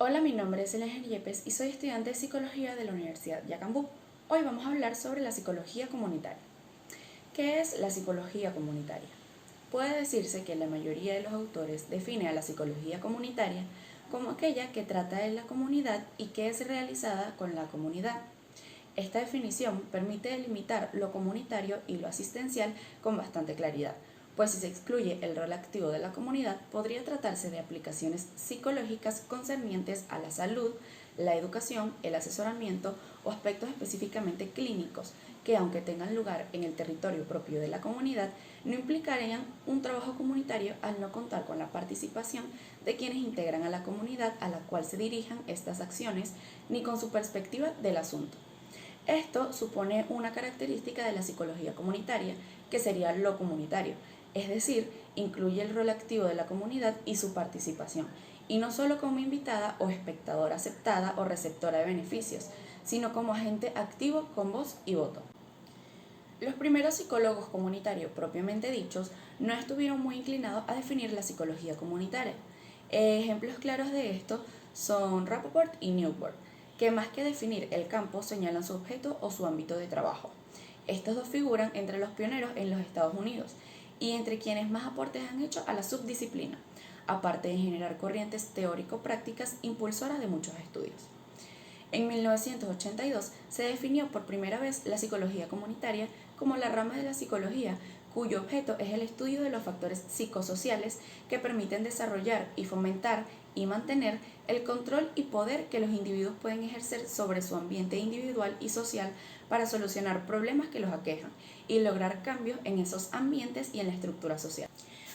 Hola, mi nombre es Elena Yepes y soy estudiante de Psicología de la Universidad Yacambú. Hoy vamos a hablar sobre la psicología comunitaria. ¿Qué es la psicología comunitaria? Puede decirse que la mayoría de los autores define a la psicología comunitaria como aquella que trata de la comunidad y que es realizada con la comunidad. Esta definición permite delimitar lo comunitario y lo asistencial con bastante claridad, pues si se excluye el rol activo de la comunidad, podría tratarse de aplicaciones psicológicas concernientes a la salud, la educación, el asesoramiento o aspectos específicamente clínicos que, aunque tengan lugar en el territorio propio de la comunidad, no implicarían un trabajo comunitario al no contar con la participación de quienes integran a la comunidad a la cual se dirijan estas acciones, ni con su perspectiva del asunto. Esto supone una característica de la psicología comunitaria, que sería lo comunitario, es decir, incluye el rol activo de la comunidad y su participación, y no solo como invitada o espectadora aceptada o receptora de beneficios, sino como agente activo con voz y voto. Los primeros psicólogos comunitarios propiamente dichos no estuvieron muy inclinados a definir la psicología comunitaria. Ejemplos claros de esto son Rappaport y Newport, que más que definir el campo señalan su objeto o su ámbito de trabajo. Estos dos figuran entre los pioneros en los Estados Unidos y entre quienes más aportes han hecho a la subdisciplina, aparte de generar corrientes teórico-prácticas impulsoras de muchos estudios. En 1982 se definió por primera vez la psicología comunitaria como la rama de la psicología cuyo objeto es el estudio de los factores psicosociales que permiten desarrollar y fomentar y mantener el control y poder que los individuos pueden ejercer sobre su ambiente individual y social para solucionar problemas que los aquejan y lograr cambios en esos ambientes y en la estructura social.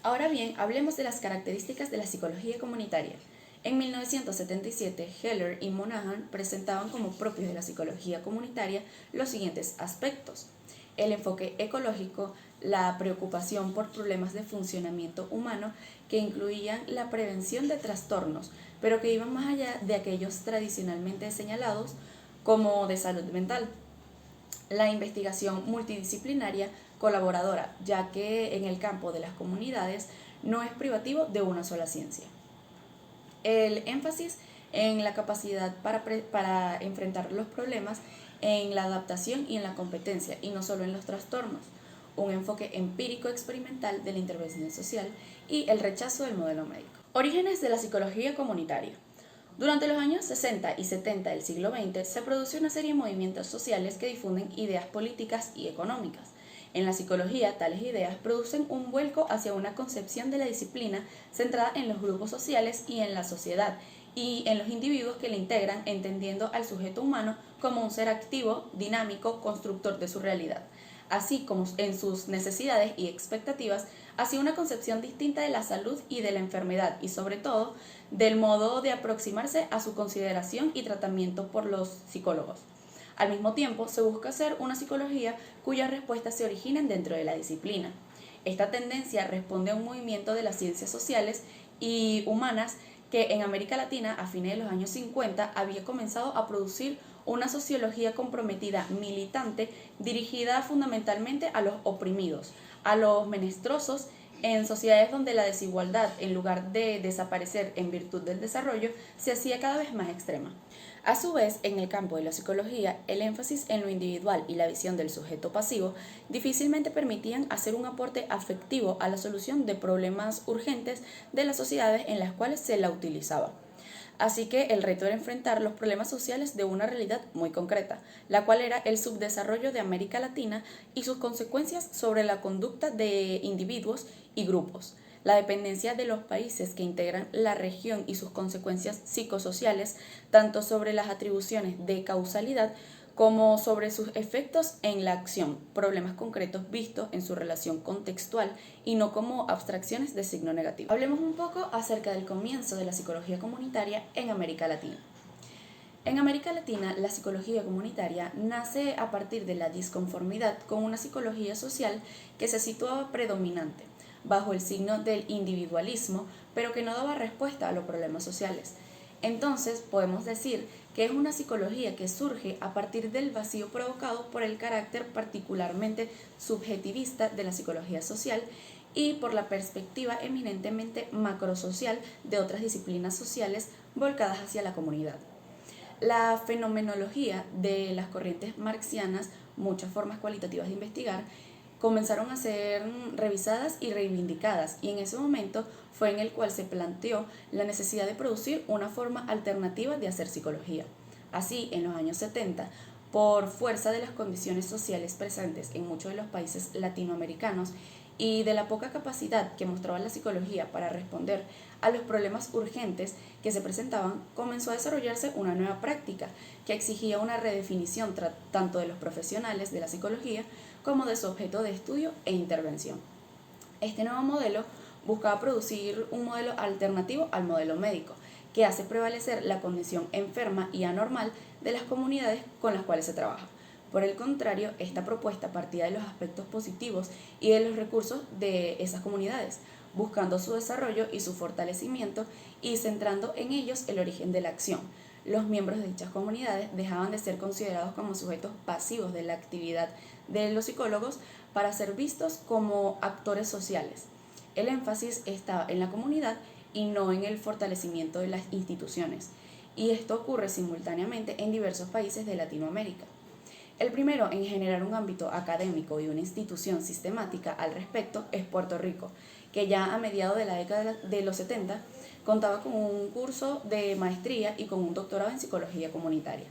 Ahora bien, hablemos de las características de la psicología comunitaria. En 1977, Heller y Monahan presentaban como propios de la psicología comunitaria los siguientes aspectos: el enfoque ecológico, la preocupación por problemas de funcionamiento humano que incluían la prevención de trastornos, pero que iban más allá de aquellos tradicionalmente señalados como de salud mental. La investigación multidisciplinaria colaboradora, ya que en el campo de las comunidades no es privativo de una sola ciencia. El énfasis en la capacidad para enfrentar los problemas, en la adaptación y en la competencia, y no solo en los trastornos. Un enfoque empírico experimental de la intervención social y el rechazo del modelo médico. Orígenes de la psicología comunitaria. Durante los años 60 y 70 del siglo XX se produce una serie de movimientos sociales que difunden ideas políticas y económicas. En la psicología, tales ideas producen un vuelco hacia una concepción de la disciplina centrada en los grupos sociales y en la sociedad, y en los individuos que la integran, entendiendo al sujeto humano como un ser activo, dinámico, constructor de su realidad, así como en sus necesidades y expectativas, hacia una concepción distinta de la salud y de la enfermedad, y sobre todo del modo de aproximarse a su consideración y tratamiento por los psicólogos. Al mismo tiempo, se busca hacer una psicología cuyas respuestas se originen dentro de la disciplina. Esta tendencia responde a un movimiento de las ciencias sociales y humanas que en América Latina, a fines de los años 50, había comenzado a producir una sociología comprometida, militante, dirigida fundamentalmente a los oprimidos, a los menesterosos, en sociedades donde la desigualdad, en lugar de desaparecer en virtud del desarrollo, se hacía cada vez más extrema. A su vez, en el campo de la psicología, el énfasis en lo individual y la visión del sujeto pasivo difícilmente permitían hacer un aporte afectivo a la solución de problemas urgentes de las sociedades en las cuales se la utilizaba. Así que el reto era enfrentar los problemas sociales de una realidad muy concreta, la cual era el subdesarrollo de América Latina y sus consecuencias sobre la conducta de individuos y grupos, la dependencia de los países que integran la región y sus consecuencias psicosociales, tanto sobre las atribuciones de causalidad como sobre sus efectos en la acción, problemas concretos vistos en su relación contextual y no como abstracciones de signo negativo. Hablemos un poco acerca del comienzo de la psicología comunitaria en América Latina. En América Latina, la psicología comunitaria nace a partir de la disconformidad con una psicología social que se situaba predominante, bajo el signo del individualismo, pero que no daba respuesta a los problemas sociales. Entonces, podemos decir que es una psicología que surge a partir del vacío provocado por el carácter particularmente subjetivista de la psicología social y por la perspectiva eminentemente macrosocial de otras disciplinas sociales volcadas hacia la comunidad. La fenomenología de las corrientes marxianas, muchas formas cualitativas de investigar, comenzaron a ser revisadas y reivindicadas, y en ese momento fue en el cual se planteó la necesidad de producir una forma alternativa de hacer psicología. Así, en los años 70, por fuerza de las condiciones sociales presentes en muchos de los países latinoamericanos y de la poca capacidad que mostraba la psicología para responder a los problemas urgentes que se presentaban, comenzó a desarrollarse una nueva práctica que exigía una redefinición tanto de los profesionales de la psicología como de su objeto de estudio e intervención. Este nuevo modelo buscaba producir un modelo alternativo al modelo médico, que hace prevalecer la condición enferma y anormal de las comunidades con las cuales se trabaja. Por el contrario, esta propuesta partía de los aspectos positivos y de los recursos de esas comunidades, buscando su desarrollo y su fortalecimiento y centrando en ellos el origen de la acción. Los miembros de dichas comunidades dejaban de ser considerados como sujetos pasivos de la actividad de los psicólogos para ser vistos como actores sociales. El énfasis estaba en la comunidad y no en el fortalecimiento de las instituciones, y esto ocurre simultáneamente en diversos países de Latinoamérica. El primero en generar un ámbito académico y una institución sistemática al respecto es Puerto Rico, que ya a mediados de la década de los 70 contaba con un curso de maestría y con un doctorado en psicología comunitaria.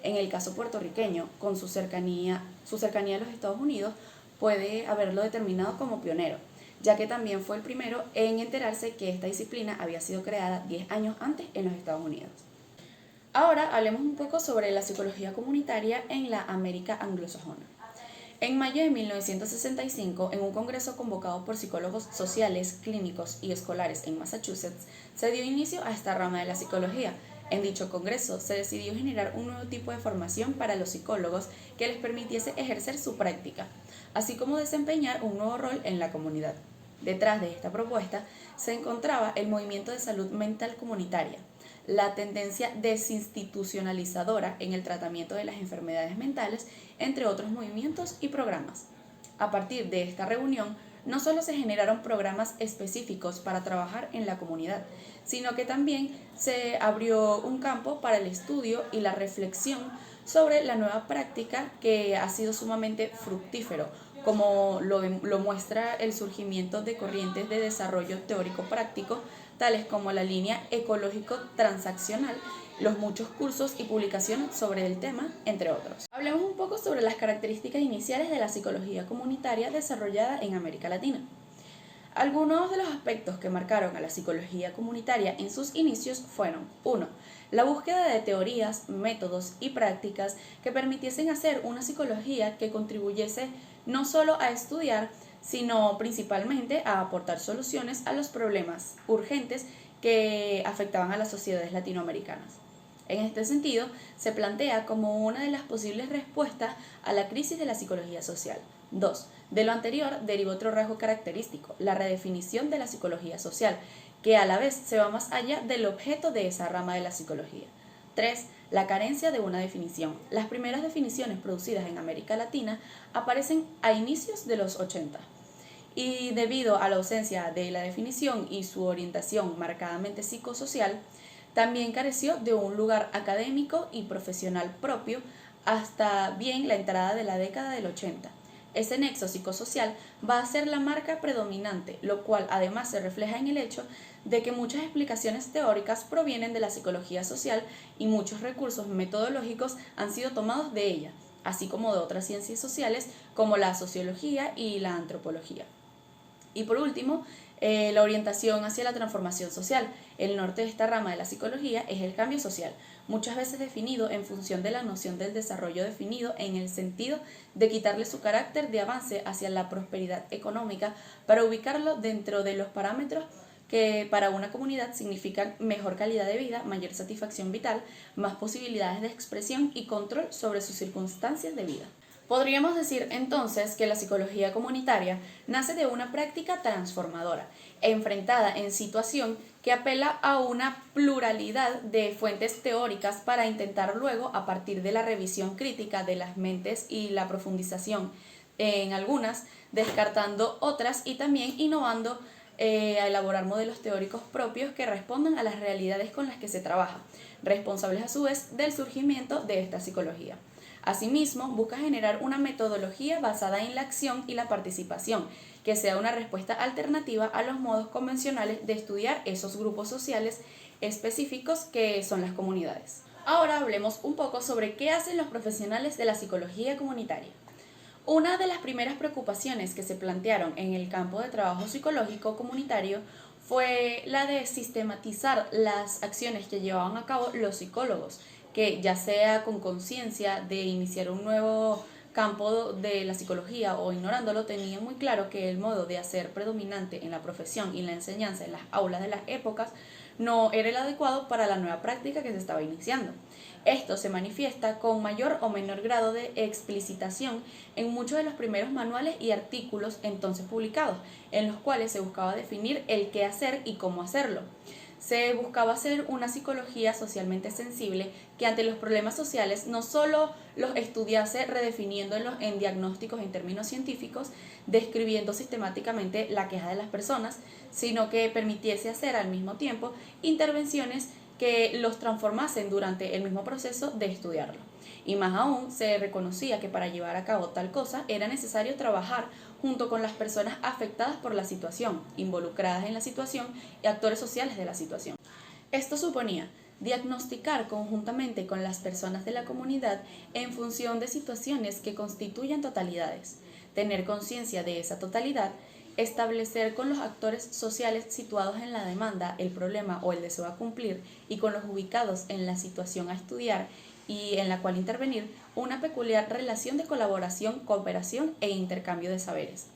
En el caso puertorriqueño, con su cercanía a los Estados Unidos, puede haberlo determinado como pionero, ya que también fue el primero en enterarse que esta disciplina había sido creada 10 años antes en los Estados Unidos. Ahora hablemos un poco sobre la psicología comunitaria en la América anglosajona. En mayo de 1965, en un congreso convocado por psicólogos sociales, clínicos y escolares en Massachusetts, se dio inicio a esta rama de la psicología. En dicho congreso se decidió generar un nuevo tipo de formación para los psicólogos que les permitiese ejercer su práctica, así como desempeñar un nuevo rol en la comunidad. Detrás de esta propuesta se encontraba el movimiento de salud mental comunitaria, la tendencia desinstitucionalizadora en el tratamiento de las enfermedades mentales, entre otros movimientos y programas. A partir de esta reunión, no solo se generaron programas específicos para trabajar en la comunidad, sino que también se abrió un campo para el estudio y la reflexión sobre la nueva práctica que ha sido sumamente fructífero, como lo muestra el surgimiento de corrientes de desarrollo teórico-práctico, tales como la línea ecológico-transaccional, los muchos cursos y publicaciones sobre el tema, entre otros. Hablemos un poco sobre las características iniciales de la psicología comunitaria desarrollada en América Latina. Algunos de los aspectos que marcaron a la psicología comunitaria en sus inicios fueron: 1. La búsqueda de teorías, métodos y prácticas que permitiesen hacer una psicología que contribuyese no solo a estudiar, sino principalmente a aportar soluciones a los problemas urgentes que afectaban a las sociedades latinoamericanas. En este sentido, se plantea como una de las posibles respuestas a la crisis de la psicología social. 2. De lo anterior deriva otro rasgo característico, la redefinición de la psicología social, que a la vez se va más allá del objeto de esa rama de la psicología. 3. La carencia de una definición. Las primeras definiciones producidas en América Latina aparecen a inicios de los 80. Y debido a la ausencia de la definición y su orientación marcadamente psicosocial, también careció de un lugar académico y profesional propio hasta bien la entrada de la década del 80. Ese nexo psicosocial va a ser la marca predominante, lo cual además se refleja en el hecho de que muchas explicaciones teóricas provienen de la psicología social y muchos recursos metodológicos han sido tomados de ella, así como de otras ciencias sociales como la sociología y la antropología. Y por último, la orientación hacia la transformación social. El norte de esta rama de la psicología es el cambio social, muchas veces definido en función de la noción del desarrollo definido en el sentido de quitarle su carácter de avance hacia la prosperidad económica para ubicarlo dentro de los parámetros que para una comunidad significan mejor calidad de vida, mayor satisfacción vital, más posibilidades de expresión y control sobre sus circunstancias de vida. Podríamos decir entonces que la psicología comunitaria nace de una práctica transformadora, enfrentada en situación que apela a una pluralidad de fuentes teóricas para intentar luego, a partir de la revisión crítica de las mentes y la profundización en algunas, descartando otras y también innovando a elaborar modelos teóricos propios que respondan a las realidades con las que se trabaja, responsables a su vez del surgimiento de esta psicología. Asimismo, busca generar una metodología basada en la acción y la participación, que sea una respuesta alternativa a los modos convencionales de estudiar esos grupos sociales específicos que son las comunidades. Ahora hablemos un poco sobre qué hacen los profesionales de la psicología comunitaria. Una de las primeras preocupaciones que se plantearon en el campo de trabajo psicológico comunitario fue la de sistematizar las acciones que llevaban a cabo los psicólogos, que ya sea con conciencia de iniciar un nuevo campo de la psicología o ignorándolo, tenían muy claro que el modo de hacer predominante en la profesión y en la enseñanza en las aulas de las épocas no era el adecuado para la nueva práctica que se estaba iniciando. Esto se manifiesta con mayor o menor grado de explicitación en muchos de los primeros manuales y artículos entonces publicados, en los cuales se buscaba definir el qué hacer y cómo hacerlo. Se buscaba hacer una psicología socialmente sensible que ante los problemas sociales no solo los estudiase redefiniéndolos en diagnósticos en términos científicos, describiendo sistemáticamente la queja de las personas, sino que permitiese hacer al mismo tiempo intervenciones que los transformasen durante el mismo proceso de estudiarlo. Y más aún, se reconocía que para llevar a cabo tal cosa era necesario trabajar junto con las personas afectadas por la situación, involucradas en la situación y actores sociales de la situación. Esto suponía diagnosticar conjuntamente con las personas de la comunidad en función de situaciones que constituyen totalidades, tener conciencia de esa totalidad, establecer con los actores sociales situados en la demanda, el problema o el deseo a cumplir y con los ubicados en la situación a estudiar y en la cual intervenir, una peculiar relación de colaboración, cooperación e intercambio de saberes.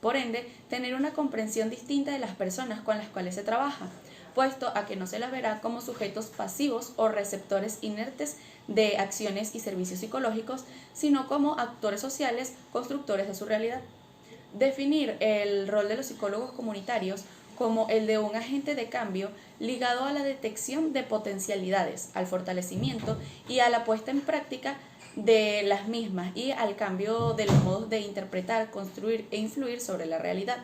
Por ende, tener una comprensión distinta de las personas con las cuales se trabaja, puesto a que no se las verá como sujetos pasivos o receptores inertes de acciones y servicios psicológicos, sino como actores sociales constructores de su realidad. Definir el rol de los psicólogos comunitarios como el de un agente de cambio ligado a la detección de potencialidades, al fortalecimiento y a la puesta en práctica de las mismas y al cambio de los modos de interpretar, construir e influir sobre la realidad.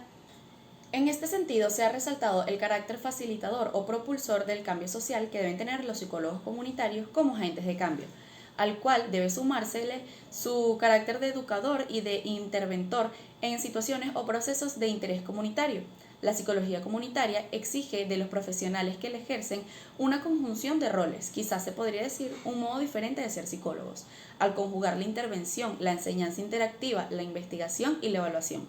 En este sentido, se ha resaltado el carácter facilitador o propulsor del cambio social que deben tener los psicólogos comunitarios como agentes de cambio, al cual debe sumársele su carácter de educador y de interventor en situaciones o procesos de interés comunitario. La psicología comunitaria exige de los profesionales que la ejercen una conjunción de roles, quizás se podría decir un modo diferente de ser psicólogos, al conjugar la intervención, la enseñanza interactiva, la investigación y la evaluación.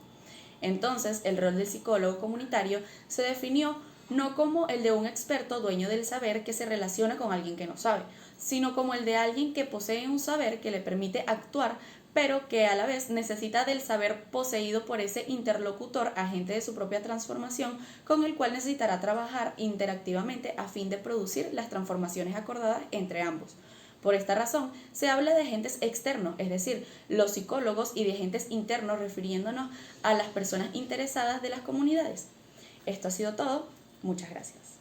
Entonces, el rol del psicólogo comunitario se definió no como el de un experto dueño del saber que se relaciona con alguien que no sabe, sino como el de alguien que posee un saber que le permite actuar, pero que a la vez necesita del saber poseído por ese interlocutor, agente de su propia transformación, con el cual necesitará trabajar interactivamente a fin de producir las transformaciones acordadas entre ambos. Por esta razón, se habla de agentes externos, es decir, los psicólogos, y de agentes internos, refiriéndonos a las personas interesadas de las comunidades. Esto ha sido todo. Muchas gracias.